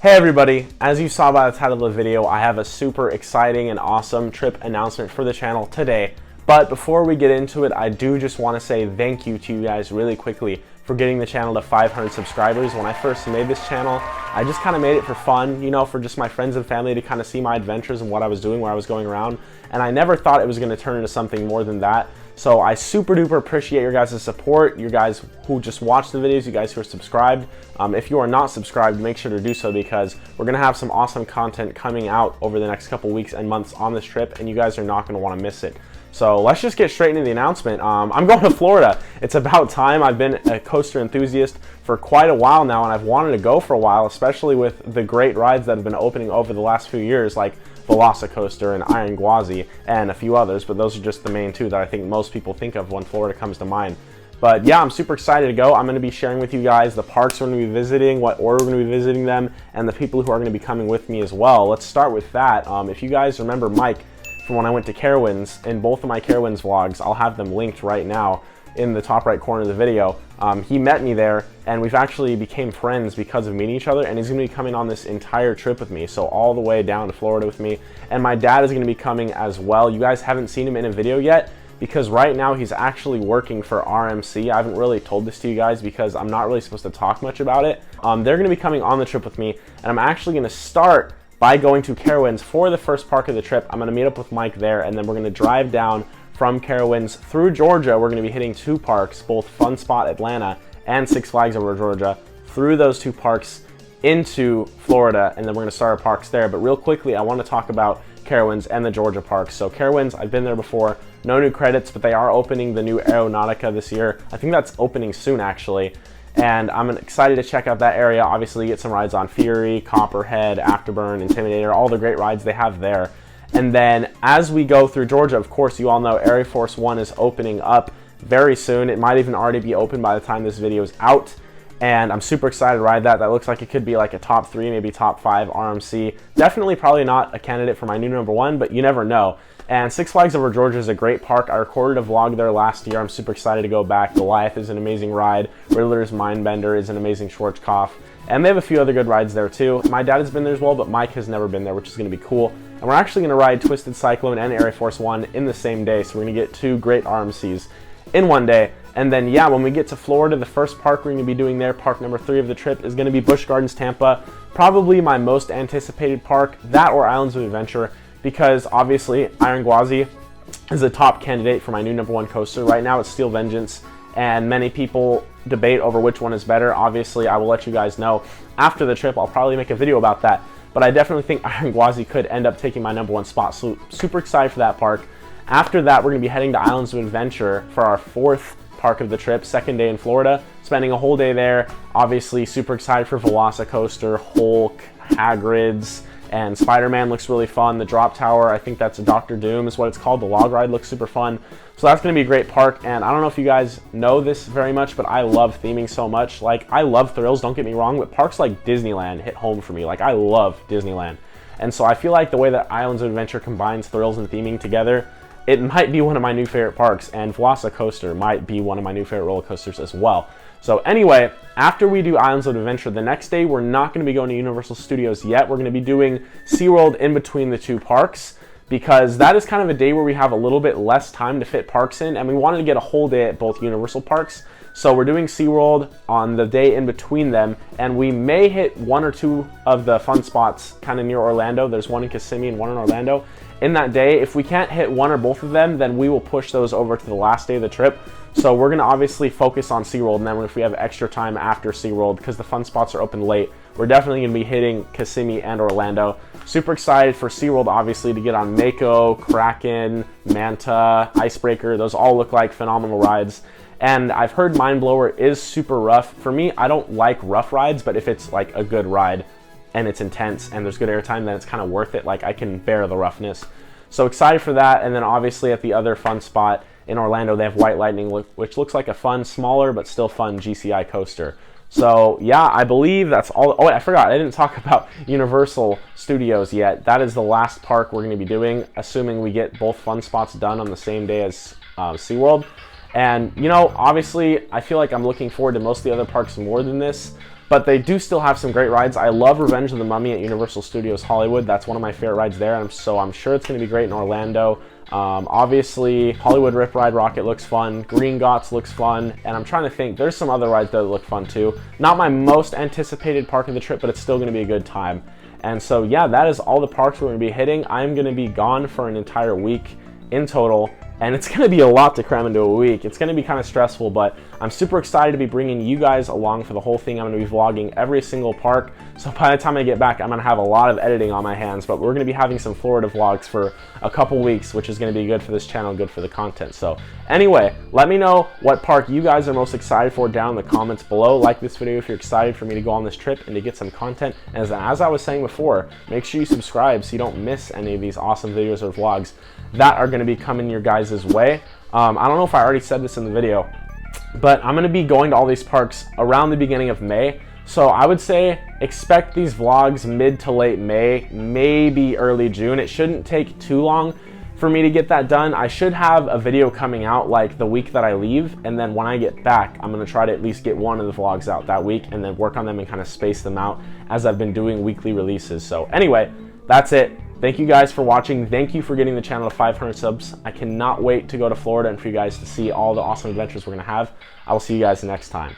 Hey everybody, as you saw by the title of the video, I have a super exciting and awesome trip announcement for the channel today. But before we get into it, I do just want to say thank you to you guys really quickly for getting the channel to 500 subscribers. When I first made this channel, I just kind of made it for fun, you know, for just my friends and family to kind of see my adventures and what I was doing, where I was going around. And I never thought it was going to turn into something more than that. So I super duper appreciate your guys' support, you guys who just watch the videos, you guys who are subscribed. If you are not subscribed, make sure to do so, because we're going to have some awesome content coming out over the next couple weeks and months on this trip, and you guys are not going to want to miss it. So let's just get straight into the announcement. I'm going to Florida. It's about time. I've been a coaster enthusiast for quite a while now, and I've wanted to go for a while, especially with the great rides that have been opening over the last few years, like Coaster and Iron Gwazi and a few others, but those are just the main two that I think most people think of when Florida comes to mind. But yeah, I'm super excited to go. I'm going to be sharing with you guys the parks we're going to be visiting, what order we're going to be visiting them, and the people who are going to be coming with me as well. Let's start with that. If you guys remember Mike from when I went to Carowinds, in both of my Carowinds vlogs, I'll have them linked right now in the top right corner of the video. He met me there, and we've actually became friends because of meeting each other, and he's going to be coming on this entire trip with me, so all the way down to Florida with me. And my dad is going to be coming as well. You guys haven't seen him in a video yet, because right now he's actually working for RMC. I haven't really told this to you guys because I'm not really supposed to talk much about it. They're going to be coming on the trip with me, and I'm actually going to start by going to Carowinds for the first park of the trip. I'm going to meet up with Mike there, and then we're going to drive down from Carowinds through Georgia. We're going to be hitting two parks, both FUNSPOT Atlanta and Six Flags Over Georgia, through those two parks into Florida, and then we're going to start our parks there. But real quickly, I want to talk about Carowinds and the Georgia parks. So Carowinds, I've been there before, no new credits, but they are opening the new Aeronautica this year. I think that's opening soon, actually. And I'm excited to check out that area. Obviously, get some rides on Fury, Copperhead, Afterburn, Intimidator, all the great rides they have there. And then as we go through Georgia, of course, you all know Air Force One is opening up very soon. It might even already be open by the time this video is out. And I'm super excited to ride that. That looks like it could be like a top 3, maybe top 5 RMC. Definitely probably not a candidate for my new #1, but you never know. And Six Flags Over Georgia is a great park. I recorded a vlog there last year. I'm super excited to go back. Goliath is an amazing ride. Riddler's Mindbender is an amazing Schwarzkopf. And they have a few other good rides there too. My dad has been there as well, but Mike has never been there, which is going to be cool. And we're actually going to ride Twisted Cyclone and Air Force One in the same day. So we're going to get 2 great RMCs in one day. And then, yeah, when we get to Florida, the first park we're going to be doing there, park number 3 of the trip, is going to be Busch Gardens Tampa. Probably my most anticipated park, that or Islands of Adventure, because obviously Iron Gwazi is a top candidate for my new #1 coaster. Right now it's Steel Vengeance, and many people debate over which one is better. Obviously, I will let you guys know after the trip. I'll probably make a video about that. But I definitely think Iron Gwazi could end up taking my #1 spot. So super excited for that park. After that, we're going to be heading to Islands of Adventure for our 4th park of the trip, 2nd day in Florida, spending a whole day there. Obviously, super excited for Coaster, Hulk, Hagrid's, and Spider-Man looks really fun. The Drop Tower, I think that's a Doctor Doom is what it's called. The log ride looks super fun. So that's going to be a great park. And I don't know if you guys know this very much, but I love theming so much. Like, I love thrills, don't get me wrong, but parks like Disneyland hit home for me. Like, I love Disneyland. And so I feel like the way that Islands of Adventure combines thrills and theming together, it might be one of my new favorite parks, and Coaster might be one of my new favorite roller coasters as well. So anyway, after we do Islands of Adventure, the next day we're not going to be going to Universal Studios yet. We're going to be doing SeaWorld in between the 2 parks, because that is kind of a day where we have a little bit less time to fit parks in, and we wanted to get a whole day at both Universal parks. So we're doing SeaWorld on the day in between them, and we may hit 1 or 2 of the fun spots kind of near Orlando. There's one in Kissimmee and one in Orlando. In that day, if we can't hit 1 or both of them, then we will push those over to the last day of the trip. So we're going to obviously focus on SeaWorld, and then if we have extra time after SeaWorld, because the fun spots are open late, we're definitely going to be hitting Kissimmee and Orlando. Super excited for SeaWorld, obviously, to get on Mako, Kraken, Manta, Icebreaker. Those all look like phenomenal rides. And I've heard Mindblower is super rough. For me, I don't like rough rides, but if it's like a good ride and it's intense and there's good airtime, then it's kind of worth it. Like, I can bear the roughness. So excited for that. And then obviously at the other fun spot in Orlando, they have White Lightning, which looks like a fun, smaller, but still fun GCI coaster. So yeah, I believe that's all. Oh, wait, I forgot. I didn't talk about Universal Studios yet. That is the last park we're going to be doing, assuming we get both fun spots done on the same day as SeaWorld. And, you know, obviously, I feel like I'm looking forward to most of the other parks more than this. but they do still have some great rides. I love Revenge of the Mummy at Universal Studios Hollywood. That's one of my favorite rides there, and so I'm sure it's going to be great in Orlando. Obviously, Hollywood Rip Ride Rocket looks fun. Gringotts looks fun, and I'm trying to think. There's some other rides that look fun too. Not my most anticipated park of the trip, but it's still going to be a good time. And so yeah, that is all the parks we're going to be hitting. I'm going to be gone for an entire week in total, and it's going to be a lot to cram into a week. It's going to be kind of stressful, but I'm super excited to be bringing you guys along for the whole thing. I'm going to be vlogging every single park, so by the time I get back, I'm going to have a lot of editing on my hands, but we're going to be having some Florida vlogs for a couple weeks, which is going to be good for this channel, good for the content. So anyway, let me know what park you guys are most excited for down in the comments below. Like this video if you're excited for me to go on this trip and to get some content. And as I was saying before, make sure you subscribe so you don't miss any of these awesome videos or vlogs that are going to be coming your guys' way. I don't know if I already said this in the video, but I'm going to be going to all these parks around the beginning of May. So I would say expect these vlogs mid to late May, maybe early June. It shouldn't take too long for me to get that done. I should have a video coming out like the week that I leave, and then when I get back, I'm going to try to at least get one of the vlogs out that week and then work on them and kind of space them out as I've been doing weekly releases. So anyway, that's it. Thank you guys for watching. Thank you for getting the channel to 500 subs. I cannot wait to go to Florida and for you guys to see all the awesome adventures we're going to have. I will see you guys next time.